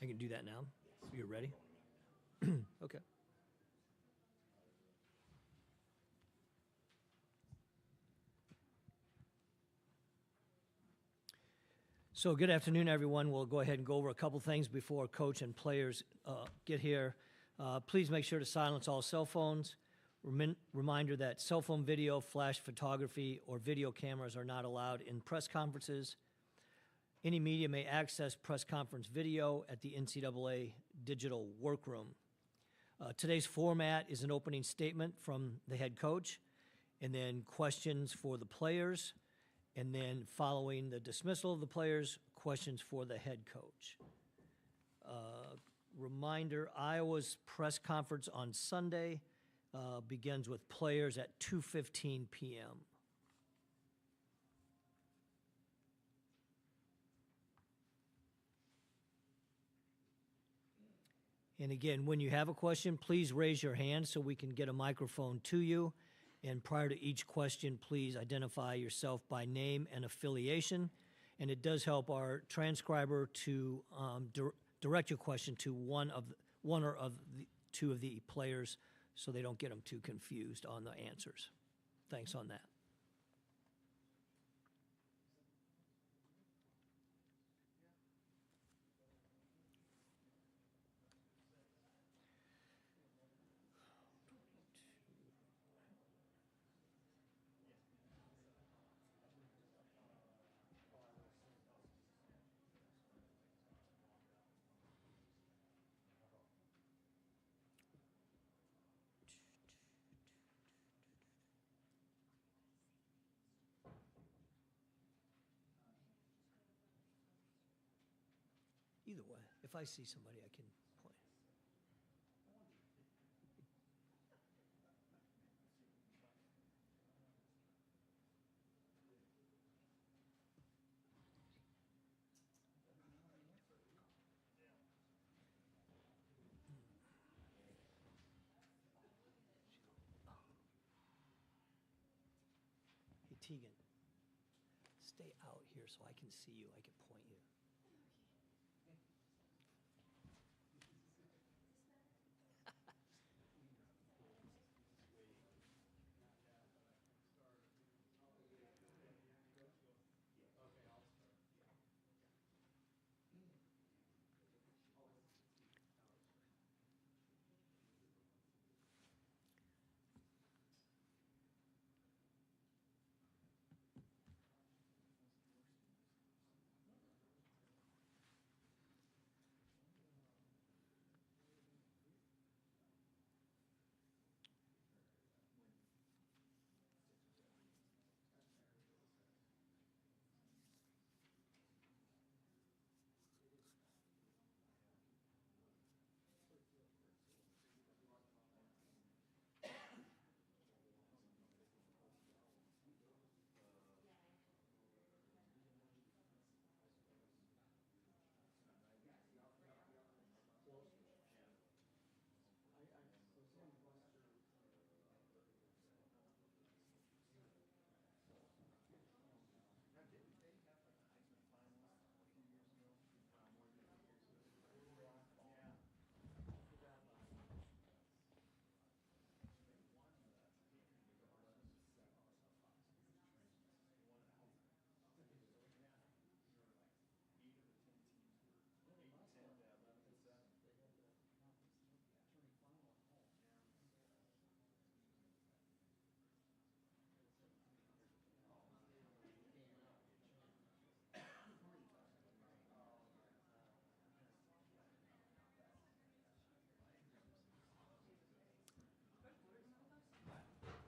I can do that now. You're ready? Okay. So good afternoon, everyone. We'll go ahead and go over a couple things before coach and players get here. Please make sure to silence all cell phones. Reminder that cell phone video, flash photography, or video cameras are not allowed in press conferences. Any media may access press conference video at the NCAA digital workroom. Today's format is an opening statement from the head coach, and then questions for the players, and then following the dismissal of the players, questions for the head coach. Reminder, Iowa's press conference on Sunday begins with players at 2:15 p.m. And again, when you have a question, please raise your hand so we can get a microphone to you. And prior to each question, please identify yourself by name and affiliation. And it does help our transcriber to direct your question to one or two of the players so they don't get them too confused on the answers. Thanks on that. Either way, if I see somebody, I can point. Hey, Tegan, stay out here so I can see you. I can point you.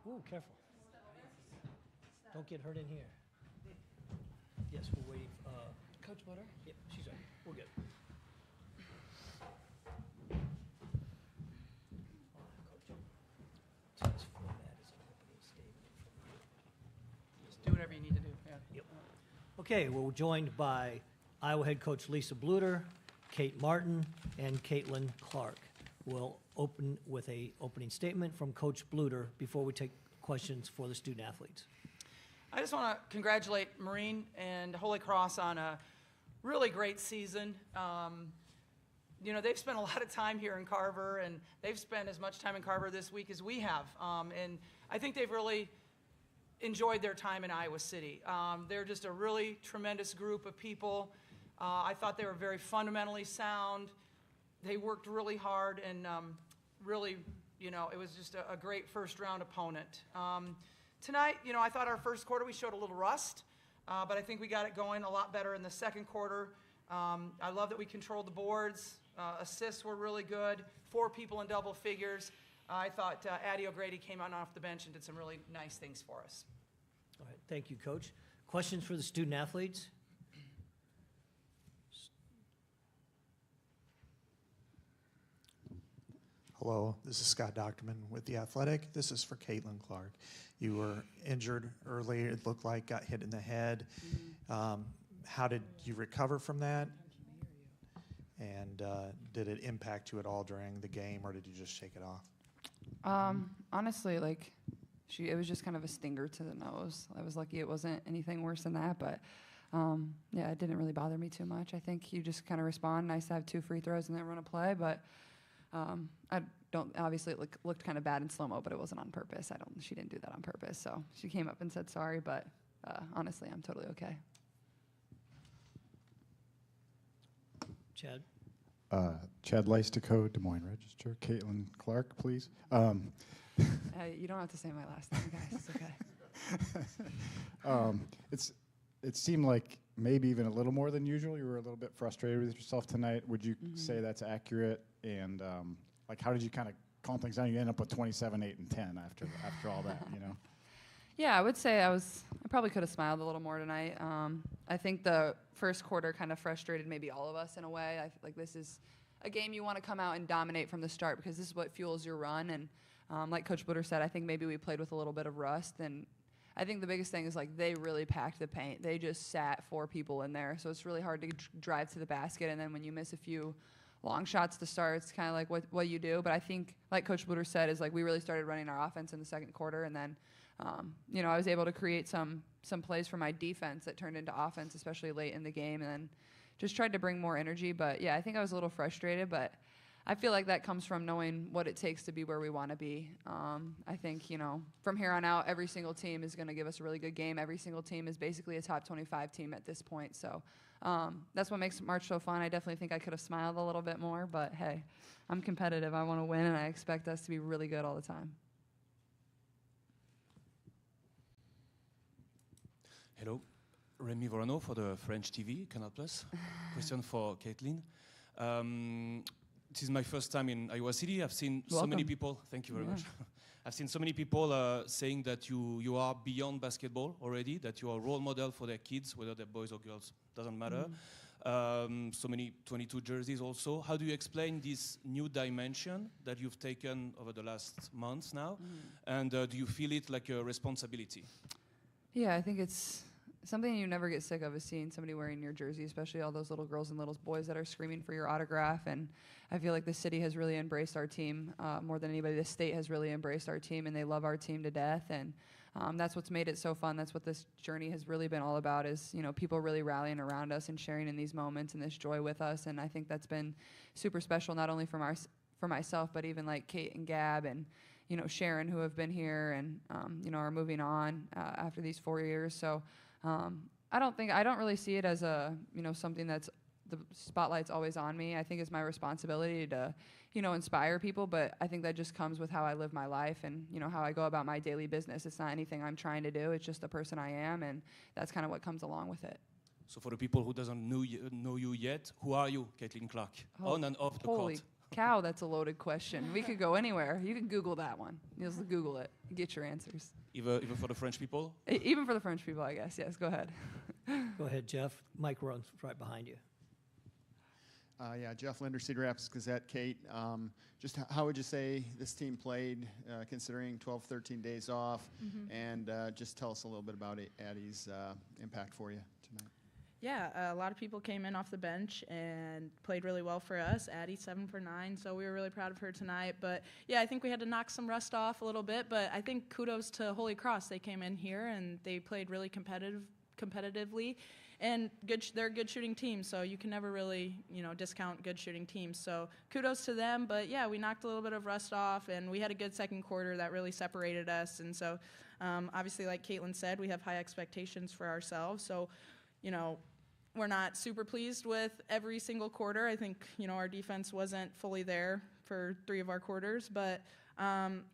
Ooh, careful. Don't get hurt in here. Yes, we're waiting. Coach Butter? Yep, she's right. We're good. Today's format is an opening statement from you. Just do whatever you need to do. Yeah. Yep. Okay, we're joined by Iowa head coach Lisa Bluter, Kate Martin, and Caitlin Clark. We'll open with an opening statement from Coach Bluter before we take questions for the student athletes. I just want to congratulate Marine and Holy Cross on a really great season. you know, they've spent a lot of time here in Carver, and they've spent as much time in Carver this week as we have. And I think they've really enjoyed their time in Iowa City. They're just a really tremendous group of people. I thought they were very fundamentally sound. They worked really hard, and really, you know, it was just a great first-round opponent. Tonight, you know, I thought our first quarter we showed a little rust, but I think we got it going a lot better in the second quarter. I love that we controlled the boards. Assists were really good. 4 people in double figures. I thought Addie O'Grady came on off the bench and did some really nice things for us. All right, thank you, Coach. Questions for the student athletes? Hello, this is Scott Docterman with The Athletic. This is for Caitlin Clark. You were injured early, it looked like, got hit in the head. How did you recover from that? And did it impact you at all during the game, or did you just shake it off? Honestly, like, it was just kind of a stinger to the nose. I was lucky it wasn't anything worse than that, but yeah, it didn't really bother me too much. I think you just kind of respond. Nice to have 2 free throws and then run a play, but I don't, obviously it looked kind of bad in slow-mo, but it wasn't on purpose. She didn't do that on purpose. So she came up and said sorry, but honestly, I'm totally okay. Chad? Chad Leistico, Des Moines Register. Caitlin Clark, please. You don't have to say my last name, guys. It's okay. It seemed like maybe even a little more than usual. You were a little bit frustrated with yourself tonight. Would you say that's accurate? And like, how did you kind of calm things down? You end up with 27, 8, and 10 after all that, you know? Yeah, I would say I probably could have smiled a little more tonight. I think the first quarter kind of frustrated maybe all of us in a way. I feel like this is a game you want to come out and dominate from the start because this is what fuels your run. And like Coach Butter said, I think maybe we played with a little bit of rust. And I think the biggest thing is, like, they really packed the paint. They just sat 4 people in there. So it's really hard to drive to the basket. And then when you miss a few long shots to start, it's kind of like what you do. But I think, like Coach Butter said, is like we really started running our offense in the second quarter. And then, you know, I was able to create some plays for my defense that turned into offense, especially late in the game. And then just tried to bring more energy. But, yeah, I think I was a little frustrated. But I feel like that comes from knowing what it takes to be where we want to be. I think, you know, from here on out, every single team is going to give us a really good game. Every single team is basically a top 25 team at this point. So that's what makes March so fun. I definitely think I could have smiled a little bit more. But, hey, I'm competitive. I want to win, and I expect us to be really good all the time. Hello, Rémi Vorano for the French TV, Canal+. Question for Caitlin. This is my first time in Iowa City. I've seen so many people. Thank you very much. I've seen so many people saying that you are beyond basketball already, that you are a role model for their kids, whether they're boys or girls, doesn't matter. So many 22 jerseys also. How do you explain this new dimension that you've taken over the last months now? And do you feel it like a responsibility? Yeah, I think it's something you never get sick of, is seeing somebody wearing your jersey, especially all those little girls and little boys that are screaming for your autograph. And I feel like the city has really embraced our team more than anybody. The state has really embraced our team, and they love our team to death. And that's what's made it so fun. That's what this journey has really been all about, is, you know, people really rallying around us and sharing in these moments and this joy with us. And I think that's been super special, not only for myself, but even like Kate and Gab and, you know, Sharon, who have been here and, you know, are moving on after these 4 years. So I don't really see it as you know, something that's the spotlight's always on me. I think it's my responsibility to, you know, inspire people, but I think that just comes with how I live my life and, you know, how I go about my daily business. It's not anything I'm trying to do. It's just the person I am, and that's kind of what comes along with it. So for the people who doesn't know you yet, who are you, Caitlin Clark, on and off the Holy court? cow, that's a loaded question. We could go anywhere. You can Google that one. You just Google it. You get your answers. Even for the French people? Even for the French people, I guess. Yes, go ahead. Go ahead, Jeff. Mike runs right behind you. Yeah, Jeff Linder, Cedar Rapids Gazette. Kate, just how would you say this team played, considering 12, 13 days off? And just tell us a little bit about Addie's impact for you tonight. Yeah, a lot of people came in off the bench and played really well for us. Addie, 7 for 9, so we were really proud of her tonight. But, yeah, I think we had to knock some rust off a little bit. But I think kudos to Holy Cross. They came in here and they played really competitively. and they're a good shooting team, so you can never really, discount good shooting teams. So kudos to them. But yeah, we knocked a little bit of rust off, and we had a good second quarter that really separated us. And so obviously, like Caitlin said, we have high expectations for ourselves. So, we're not super pleased with every single quarter. I think, our defense wasn't fully there for 3 of our quarters, but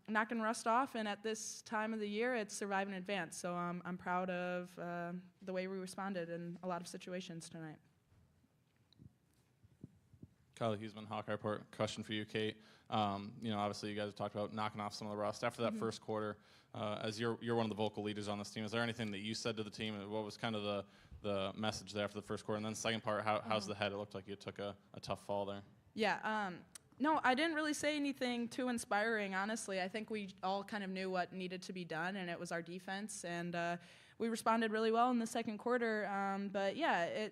knocking rust off, and at this time of the year, it's survive and advance. So I'm proud of the way we responded in a lot of situations tonight. Kyle Huseman, Hawkeye Report. Question for you, Kate. Obviously you guys have talked about knocking off some of the rust after that first quarter. As you're one of the vocal leaders on this team, is there anything that you said to the team? What was kind of the message there after the first quarter? And then second part, how's the head? It looked like you took a tough fall there. Yeah. No, I didn't really say anything too inspiring, honestly. I think we all kind of knew what needed to be done, and it was our defense. And we responded really well in the second quarter. But yeah,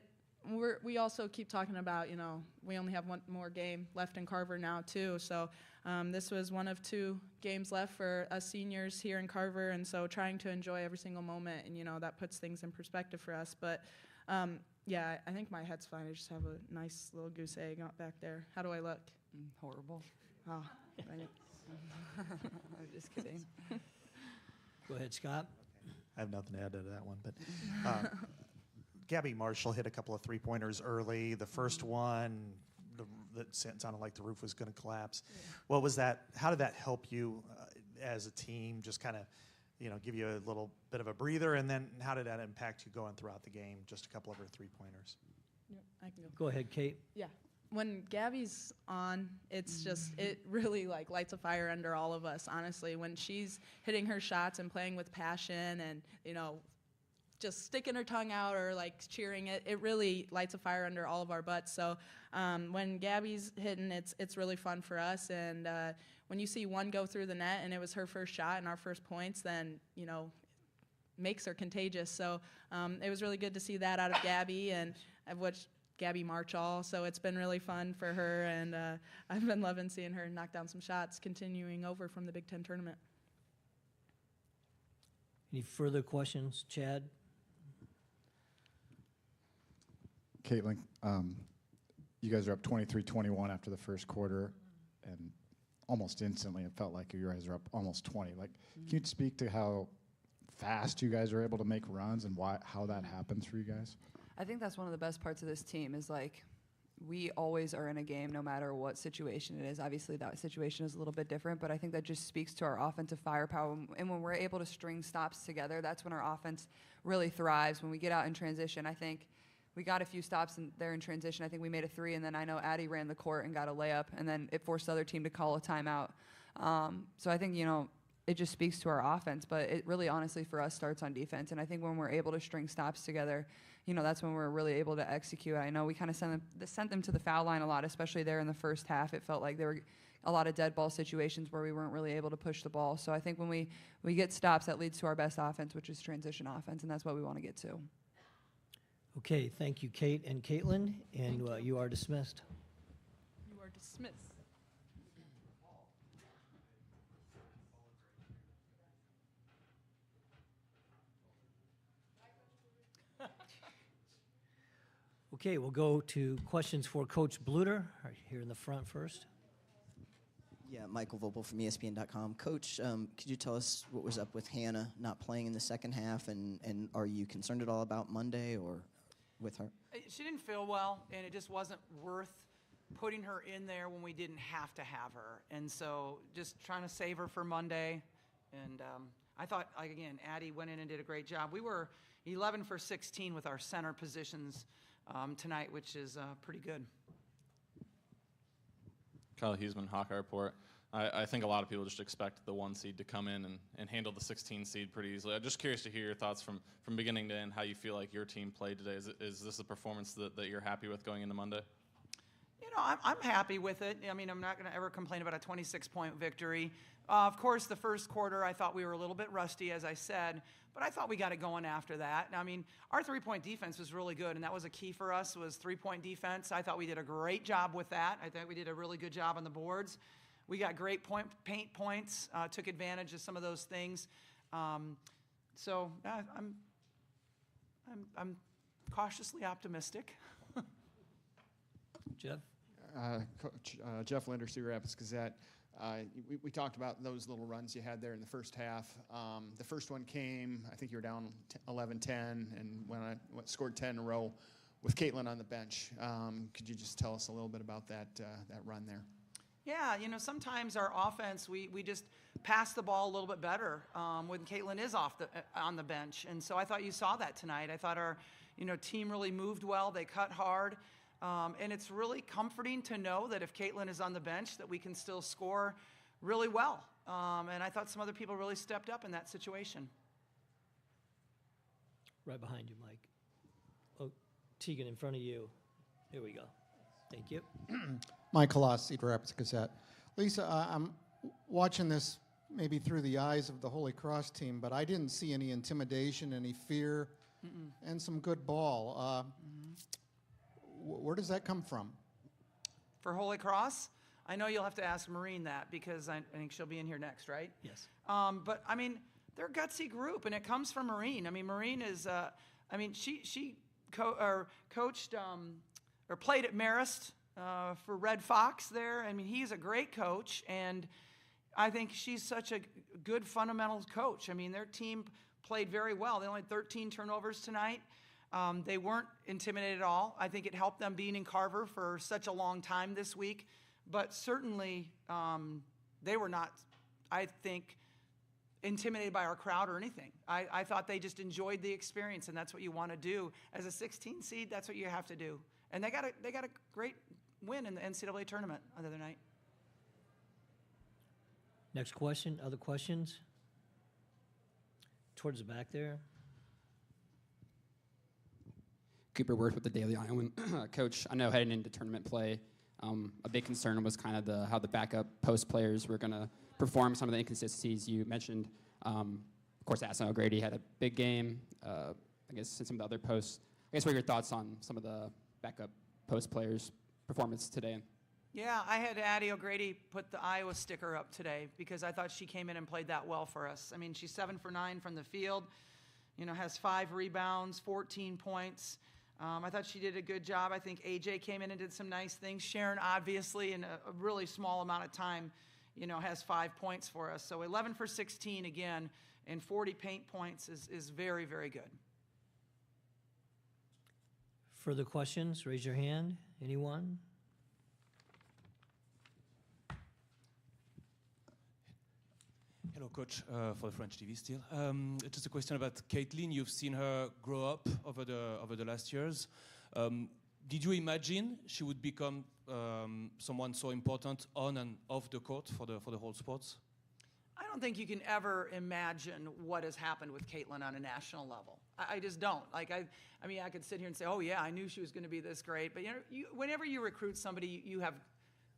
we also keep talking about, we only have one more game left in Carver now too. So this was one of 2 games left for us seniors here in Carver, and so trying to enjoy every single moment, and that puts things in perspective for us. But yeah, I think my head's fine. I just have a nice little goose egg out back there. How do I look? Horrible. Oh, right. I'm just kidding. Go ahead, Scott. I have nothing to add to that one, but Gabby Marshall hit a couple of 3-pointers early. The first one, that sounded like the roof was going to collapse. Yeah. What was that? How did that help you as a team? Just kind of, give you a little bit of a breather, and then how did that impact you going throughout the game? Just a couple of her 3-pointers. Yep, I can go. Go ahead, Kate. Yeah. When Gabby's on, it's just, it really lights a fire under all of us, honestly. When she's hitting her shots and playing with passion and, just sticking her tongue out or cheering it really lights a fire under all of our butts. So when Gabby's hitting, it's really fun for us. And when you see one go through the net and it was her first shot and our first points, then, makes her contagious. So it was really good to see that out of Gabby, and I've watched Gabby Marchall, so it's been really fun for her, and I've been loving seeing her knock down some shots, continuing over from the Big Ten tournament. Any further questions, Chad? Caitlin, you guys are up 23-21 after the first quarter, and almost instantly it felt like you guys are up almost 20. Can you speak to how fast you guys are able to make runs and how that happens for you guys? I think that's one of the best parts of this team is we always are in a game no matter what situation it is. Obviously that situation is a little bit different, but I think that just speaks to our offensive firepower. And when we're able to string stops together, that's when our offense really thrives. When we get out in transition, I think we got a few stops there in transition. I think we made a 3, and then I know Addie ran the court and got a layup, and then it forced the other team to call a timeout. So I think, it just speaks to our offense, but it really honestly for us starts on defense. And I think when we're able to string stops together, that's when we're really able to execute. I know we kind of sent them to the foul line a lot, especially there in the first half. It felt like there were a lot of dead ball situations where we weren't really able to push the ball. So I think when we get stops, that leads to our best offense, which is transition offense, and that's what we want to get to. Okay, thank you, Kate and Caitlin, and you are dismissed. You are dismissed. Okay, we'll go to questions for Coach Bluter, right here in the front first. Yeah, Michael Vopel from ESPN.com. Coach, could you tell us what was up with Hannah not playing in the second half, and are you concerned at all about Monday or with her? She didn't feel well, and it just wasn't worth putting her in there when we didn't have to have her. And so just trying to save her for Monday. And I thought, again, Addie went in and did a great job. We were 11 for 16 with our center positions tonight, which is pretty good. Kyle Huseman, Hawkeye Report. I think a lot of people just expect the 1 seed to come in and handle the 16 seed pretty easily. I'm just curious to hear your thoughts from beginning to end, how you feel like your team played today. Is this a performance that you're happy with going into Monday? I'm happy with it. I mean, I'm not going to ever complain about a 26-point victory. Of course, the first quarter, I thought we were a little bit rusty, as I said, but I thought we got it going after that. I mean, our three-point defense was really good, and that was a key for us, was three-point defense. I thought we did a great job with that. I think we did a really good job on the boards. We got great paint points, took advantage of some of those things. I'm cautiously optimistic. Jeff? Coach Jeff Linder, Cedar Rapids Gazette. We talked about those little runs you had there in the first half. The first one came, I think you were down 11-10, and when I scored 10 in a row with Caitlin on the bench. Could you just tell us a little bit about that run there? Yeah, you know, sometimes our offense, we just pass the ball a little bit better when Caitlin is on the bench. And so I thought you saw that tonight. I thought our, team really moved well. They cut hard. And it's really comforting to know that if Caitlin is on the bench, that we can still score really well. And I thought some other people really stepped up in that situation. Right behind you, Mike. Oh, Tegan in front of you. Here we go. Thank you. Mike Colossi, Cedar Rapids Gazette. Lisa, I'm watching this maybe through the eyes of the Holy Cross team, but I didn't see any intimidation, any fear, and some good ball. Where does that come from? For Holy Cross, I know you'll have to ask Maureen that because I think she'll be in here next, right? Yes. But, I mean, they're a gutsy group, and it comes from Maureen. I mean, Maureen is, she coached or played at Marist for Red Fox there. I mean, he's a great coach, and I think she's such a good fundamental coach. I mean, their team played very well. They only had 13 turnovers tonight. They weren't intimidated at all. I think it helped them being in Carver for such a long time this week. But certainly, they were not, I think, intimidated by our crowd or anything. I thought they just enjoyed the experience, and that's what you want to do. As a 16 seed, that's what you have to do. And they got a great win in the NCAA tournament the other night. Next question. Other questions? Towards the back there. Cooper Worth with the Daily Iowan. Coach, I know heading into tournament play, a big concern was kind of how the backup post players were going to perform, some of the inconsistencies you mentioned. Of course, Aston O'Grady had a big game. I guess some of the other posts. I guess what are your thoughts on some of the backup post players' performance today? Yeah, I had Addie O'Grady put the Iowa sticker up today because I thought she came in and played that well for us. I mean, she's 7 for 9 from the field, has 5 rebounds, 14 points. I thought she did a good job. I think AJ came in and did some nice things. Sharon, obviously, in a really small amount of time, has 5 points for us. So 11 for 16 again, and 40 paint points is very, very good. Further questions? Raise your hand. Anyone? Hello, Coach, for the French TV still. Just a question about Caitlin. You've seen her grow up over the last years. Did you imagine she would become someone so important on and off the court for the whole sports? I don't think you can ever imagine what has happened with Caitlin on a national level. I just don't. Like I could sit here and say, oh yeah, I knew she was going to be this great. But whenever you recruit somebody, you have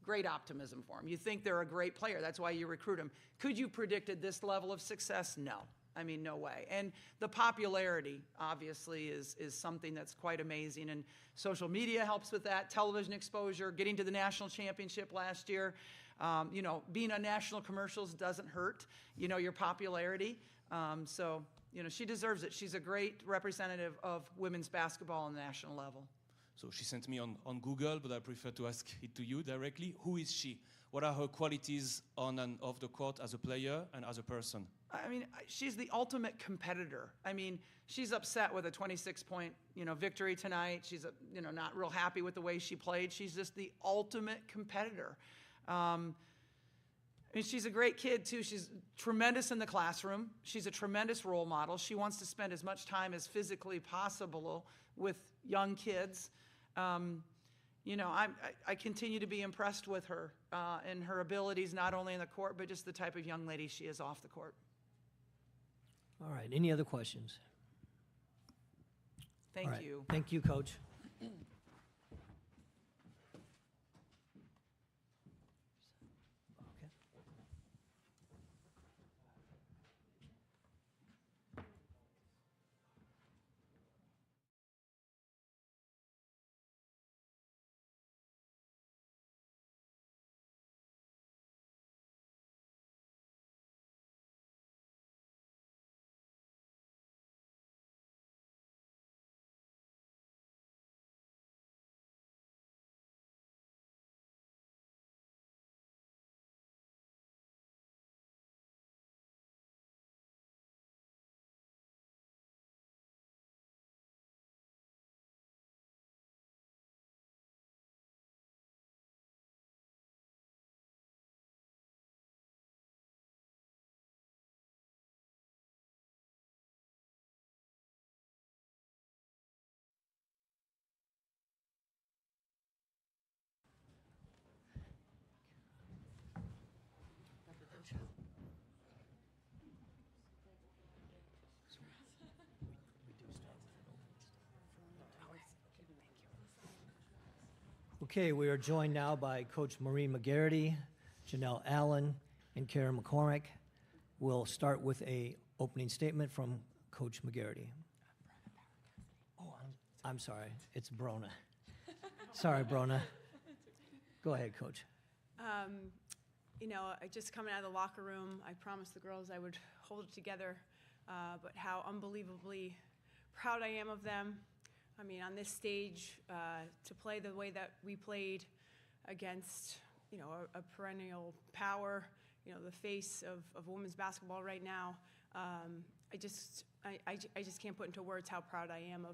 great optimism for them. You think they're a great player. That's why you recruit them. Could you predicted this level of success? No. I mean, no way. And the popularity, obviously, is something that's quite amazing. And social media helps with that. Television exposure, getting to the national championship last year. Being on national commercials doesn't hurt, your popularity. So she deserves it. She's a great representative of women's basketball on the national level. So she sent me on Google, but I prefer to ask it to you directly. Who is she? What are her qualities on and off the court as a player and as a person? I mean, she's the ultimate competitor. I mean, she's upset with a 26-point, victory tonight. She's, not real happy with the way she played. She's just the ultimate competitor. She's a great kid, too. She's tremendous in the classroom. She's a tremendous role model. She wants to spend as much time as physically possible with young kids. I continue to be impressed with her and her abilities, not only in the court, but just the type of young lady she is off the court. All right. Any other questions? Thank you. Thank you, Coach. Okay, we are joined now by Coach Maureen McGarity, Janelle Allen, and Karen McCormick. We'll start with a opening statement from Coach McGarity. Oh, I'm sorry. It's Brona. Sorry, Brona. Go ahead, Coach. You know, just coming out of the locker room, I promised the girls I would hold it together, but how unbelievably proud I am of them. I mean, on this stage, to play the way that we played against, you know, a perennial power, you know, the face of women's basketball right now, I just can't put into words how proud I am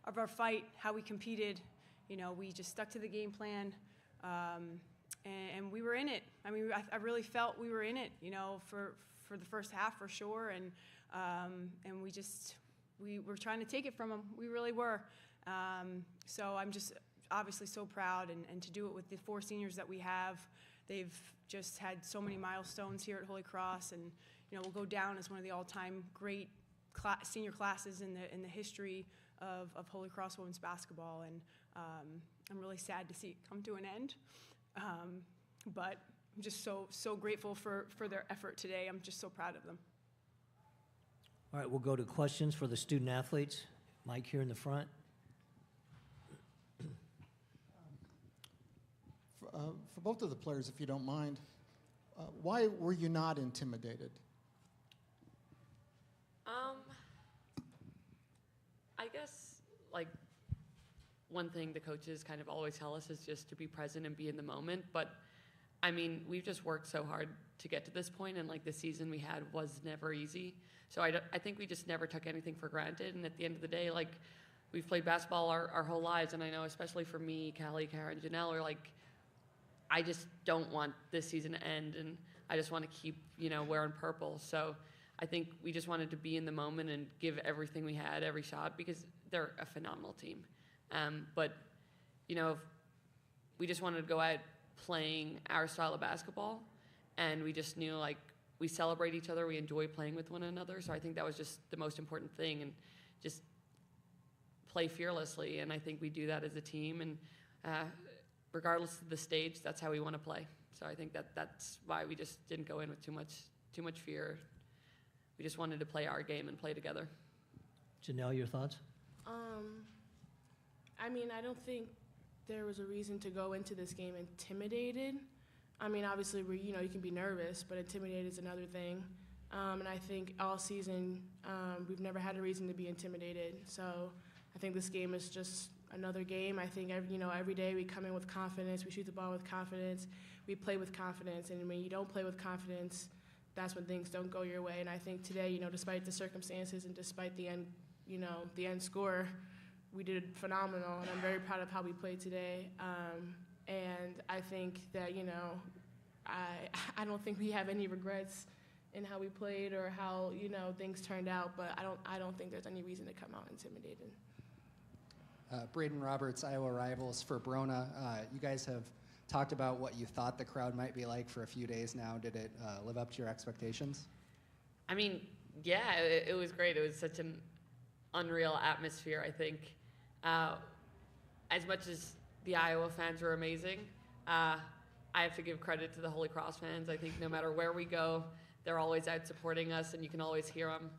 of our fight, how we competed. You know, we just stuck to the game plan, and we were in it. I mean, I really felt we were in it, you know, for the first half for sure, and we were trying to take it from them. We really were. So I'm just obviously so proud, and to do it with the 4 seniors that we have. They've just had so many milestones here at Holy Cross, and you know, will go down as one of the all-time great senior classes in the history of Holy Cross women's basketball. And I'm really sad to see it come to an end, but I'm just so grateful for their effort today. I'm just so proud of them. All right, we'll go to questions for the student athletes. Mike here in the front. For both of the players, if you don't mind, why were you not intimidated? I guess, like, one thing the coaches kind of always tell us is just to be present and be in the moment. But, I mean, we've just worked so hard to get to this point, and, like, the season we had was never easy. So I think we just never took anything for granted. And at the end of the day, like, we've played basketball our whole lives, and I know especially for me, Callie, Karen, Janelle, are like, I just don't want this season to end, and I just want to keep, you know, wearing purple. So I think we just wanted to be in the moment and give everything we had, every shot, because they're a phenomenal team. But, you know, we just wanted to go out playing our style of basketball, and we just knew, like, we celebrate each other, we enjoy playing with one another. So I think that was just the most important thing, and just play fearlessly. And I think we do that as a team, and regardless of the stage, that's how we want to play. So I think that's why we just didn't go in with too much fear. We just wanted to play our game and play together. Janelle, your thoughts? I mean, I don't think there was a reason to go into this game intimidated. I mean, obviously, you can be nervous, but intimidated is another thing. And I think all season, we've never had a reason to be intimidated. So I think this game is just another game. I think every day we come in with confidence, we shoot the ball with confidence, we play with confidence. And when you don't play with confidence, that's when things don't go your way. And I think today, despite the circumstances and despite the end score, we did phenomenal. And I'm very proud of how we played today. And I think that, I don't think we have any regrets in how we played or how, things turned out, but I don't think there's any reason to come out intimidated. Braden Roberts, Iowa Rivals for Brona. You guys have talked about what you thought the crowd might be like for a few days now. Did it live up to your expectations? I mean, yeah, it was great. It was such an unreal atmosphere, I think. As much as the Iowa fans were amazing, I have to give credit to the Holy Cross fans. I think no matter where we go, they're always out supporting us, and you can always hear them.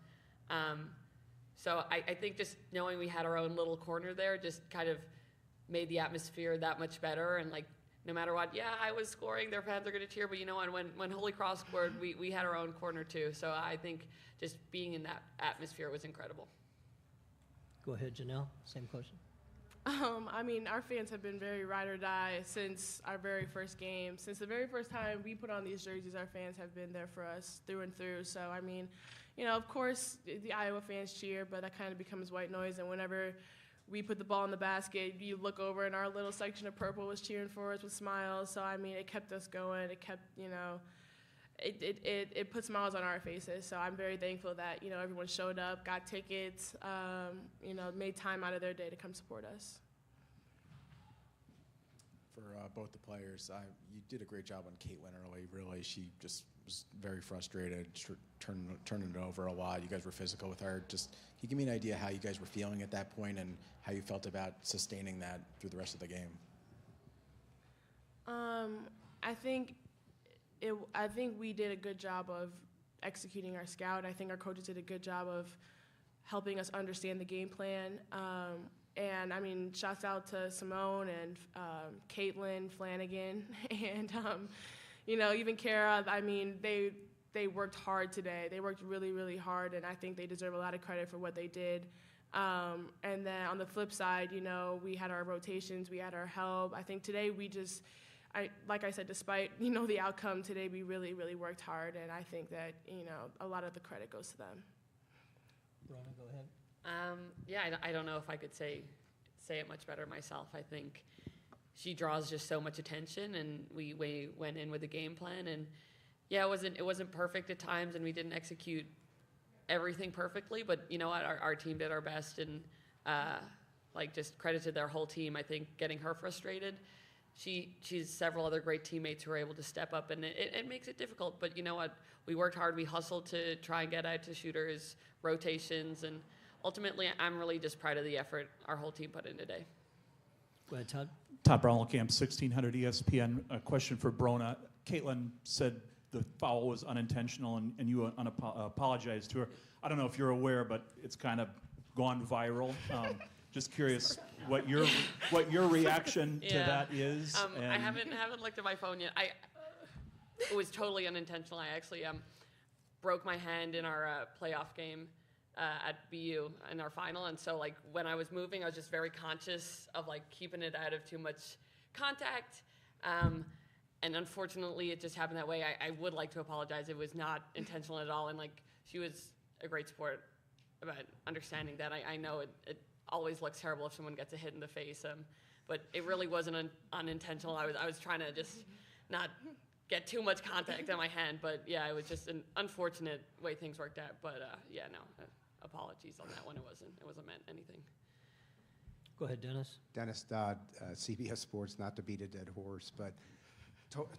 So I think just knowing we had our own little corner there just kind of made the atmosphere that much better. And, like, no matter what, yeah, I was scoring, their fans are going to cheer, but when Holy Cross scored, we had our own corner too. So I think just being in that atmosphere was incredible. Go ahead, Janelle. Same question. I mean, our fans have been very ride or die since our very first game. Since the very first time we put on these jerseys, our fans have been there for us through and through. So, I mean, of course, the Iowa fans cheer, but that kind of becomes white noise. And whenever we put the ball in the basket, you look over and our little section of purple was cheering for us with smiles. So, I mean, it kept us going. It kept, it put smiles on our faces. So I'm very thankful that, everyone showed up, got tickets, made time out of their day to come support us. for both the players. You did a great job on Caitlin early. Really, she just was very frustrated, turning it over a lot. You guys were physical with her. Just can you give me an idea how you guys were feeling at that point and how you felt about sustaining that through the rest of the game? I think we did a good job of executing our scout. I think our coaches did a good job of helping us understand the game plan. And I mean, shouts out to Simone and Caitlin, Flanagan, and even Kara. I mean, they worked hard today. They worked really, really hard, and I think they deserve a lot of credit for what they did. And then on the flip side, we had our rotations, we had our help. I think today like I said, despite the outcome today, we really, really worked hard, and I think that a lot of the credit goes to them. Ronna, go ahead. I don't know if I could say it much better myself. I think she draws just so much attention, and we went in with a game plan, and it wasn't perfect at times, and we didn't execute everything perfectly, but you know what, our team did our best, and just credit to their whole team. I think getting her frustrated, she's several other great teammates who are able to step up, and it makes it difficult, but you know what, we worked hard, we hustled to try and get out to shooters, rotations, and ultimately, I'm really just proud of the effort our whole team put in today. Go ahead, Todd. Todd Brownell-Camp, 1600 ESPN. A question for Brona. Caitlin said the foul was unintentional, and you apologized to her. I don't know if you're aware, but it's kind of gone viral. Just curious what your reaction to that is. I haven't looked at my phone yet. It was totally unintentional. I actually broke my hand in our playoff game at BU in our final, and so when I was moving, I was just very conscious of keeping it out of too much contact, and unfortunately it just happened that way. I would like to apologize. It was not intentional at all, and she was a great sport about understanding that. I know it always looks terrible if someone gets a hit in the face, but it really wasn't unintentional. I was trying to just not get too much contact on my hand, but it was just an unfortunate way things worked out, but apologies on that one. It wasn't meant anything. Go ahead, Dennis. Dennis Dodd, CBS Sports, not to beat a dead horse, but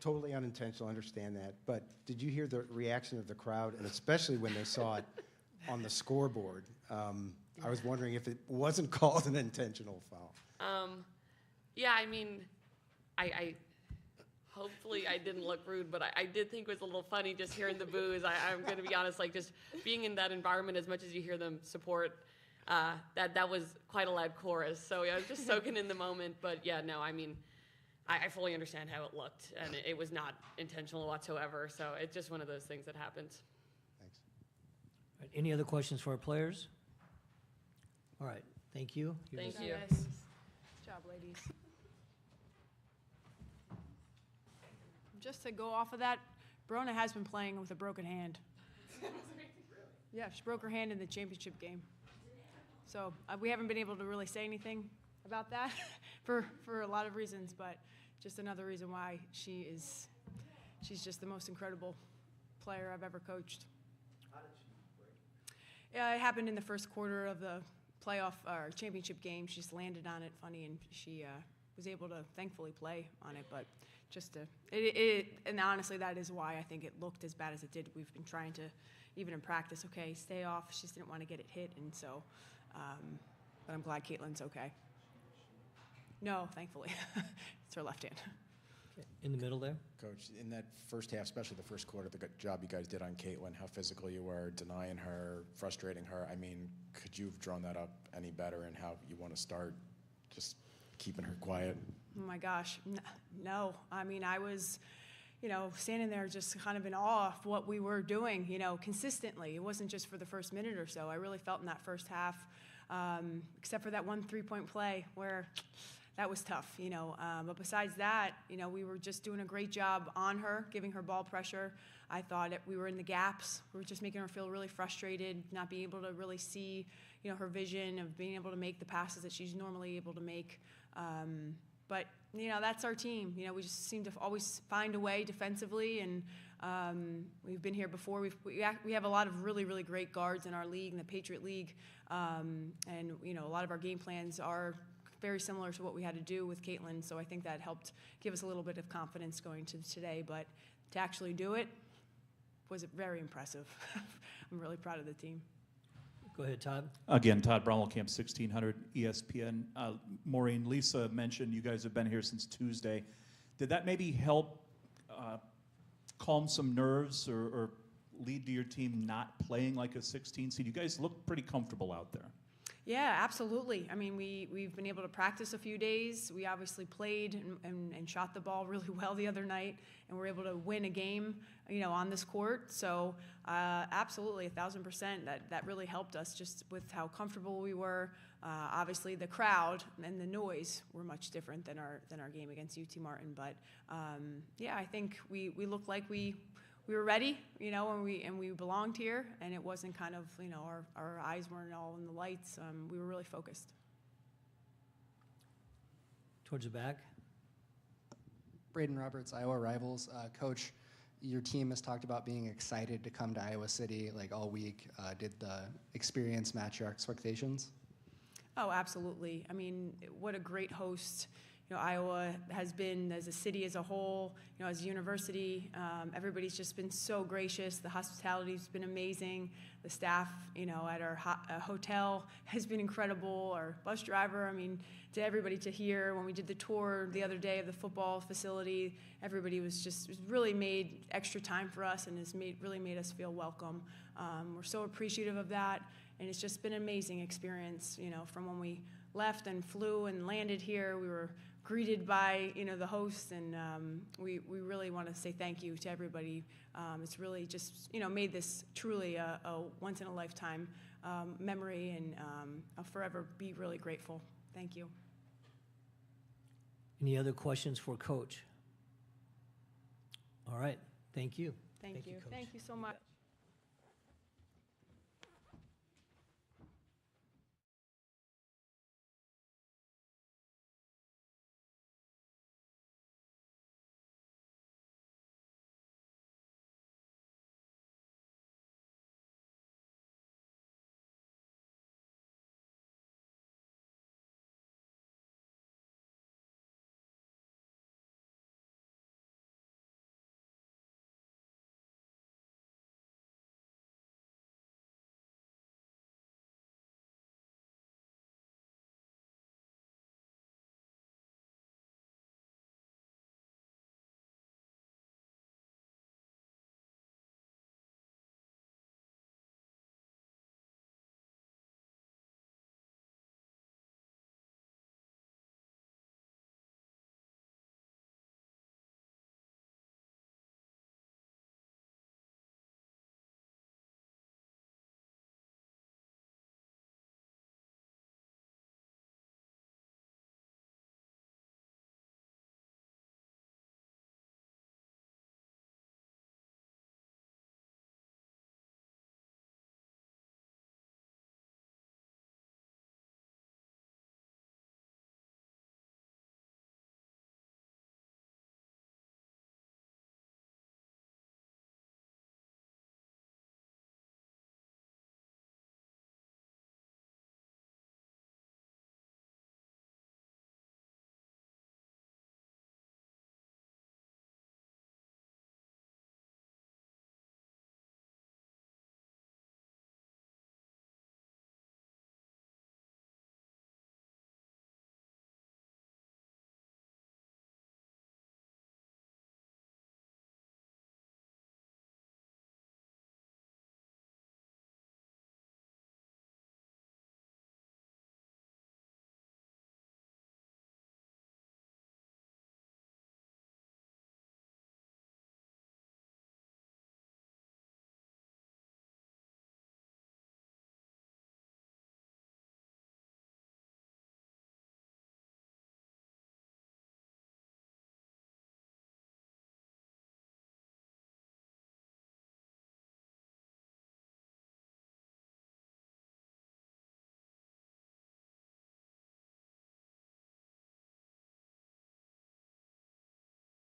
totally unintentional, understand that. But did you hear the reaction of the crowd, and especially when they saw it on the scoreboard? I was wondering if it wasn't called an intentional foul. I mean, I hopefully I didn't look rude, but I did think it was a little funny just hearing the boos. I'm going to be honest, just being in that environment, as much as you hear them support, that was quite a loud chorus. So I was just soaking in the moment. But I mean, I fully understand how it looked, and it was not intentional whatsoever. So it's just one of those things that happens. Thanks. All right, any other questions for our players? All right, thank you. Thank you. Good job, ladies. Just to go off of that, Brona has been playing with a broken hand. Yeah, she broke her hand in the championship game. So we haven't been able to really say anything about that for a lot of reasons, but just another reason why she's just the most incredible player I've ever coached. How did she break? Yeah, it happened in the first quarter of the playoff or championship game. She just landed on it funny, and she was able to thankfully play on it, but just and honestly, that is why I think it looked as bad as it did. We've been trying to, even in practice, okay, stay off. She just didn't want to get it hit, and so, but I'm glad Caitlin's okay. No, thankfully. It's her left hand. Okay. In the middle there. Coach, in that first half, especially the first quarter, the good job you guys did on Caitlin, how physical you were, denying her, frustrating her. I mean, could you have drawn that up any better, and how you want to start just keeping her quiet? Oh my gosh, no. I mean, I was, standing there just kind of in awe of what we were doing, consistently. It wasn't just for the first minute or so. I really felt in that first half, except for that one three-point play where that was tough, But besides that, we were just doing a great job on her, giving her ball pressure. I thought we were in the gaps. We were just making her feel really frustrated, not being able to really see, her vision of being able to make the passes that she's normally able to make. But, that's our team. We just seem to always find a way defensively, and we've been here before. We have a lot of really, really great guards in our league, in the Patriot League, and, a lot of our game plans are very similar to what we had to do with Caitlin, so I think that helped give us a little bit of confidence going to today. But to actually do it was very impressive. I'm really proud of the team. Go ahead, Todd. Again, Todd Brommelkamp, 1600 ESPN. Maureen, Lisa mentioned you guys have been here since Tuesday. Did that maybe help calm some nerves or lead to your team not playing like a 16 seed? You guys look pretty comfortable out there. Yeah, absolutely. I mean, we've been able to practice a few days. We obviously played and shot the ball really well the other night, and we're able to win a game, on this court. So absolutely, 1,000%. That really helped us just with how comfortable we were. Obviously, the crowd and the noise were much different than our game against UT Martin. But yeah, I think we looked like we were ready, and we belonged here, and it wasn't kind of, our eyes weren't all in the lights. We were really focused. Towards the back. Braden Roberts, Iowa Rivals. Coach, your team has talked about being excited to come to Iowa City like all week. Did the experience match your expectations? Oh, absolutely. I mean, what a great host Iowa has been as a city as a whole, as a university. Everybody's just been so gracious. The hospitality's been amazing. The staff, at our hotel has been incredible. Our bus driver, I mean, to everybody to hear when we did the tour the other day of the football facility, everybody was really made extra time for us and has really made us feel welcome. We're so appreciative of that, and it's just been an amazing experience, from when we left and flew and landed here. We were greeted by the hosts, and we really want to say thank you to everybody. It's really just made this truly a once in a lifetime memory, and I'll forever be really grateful. Thank you. Any other questions for Coach? All right, thank you. Thank you. Coach. Thank you so much.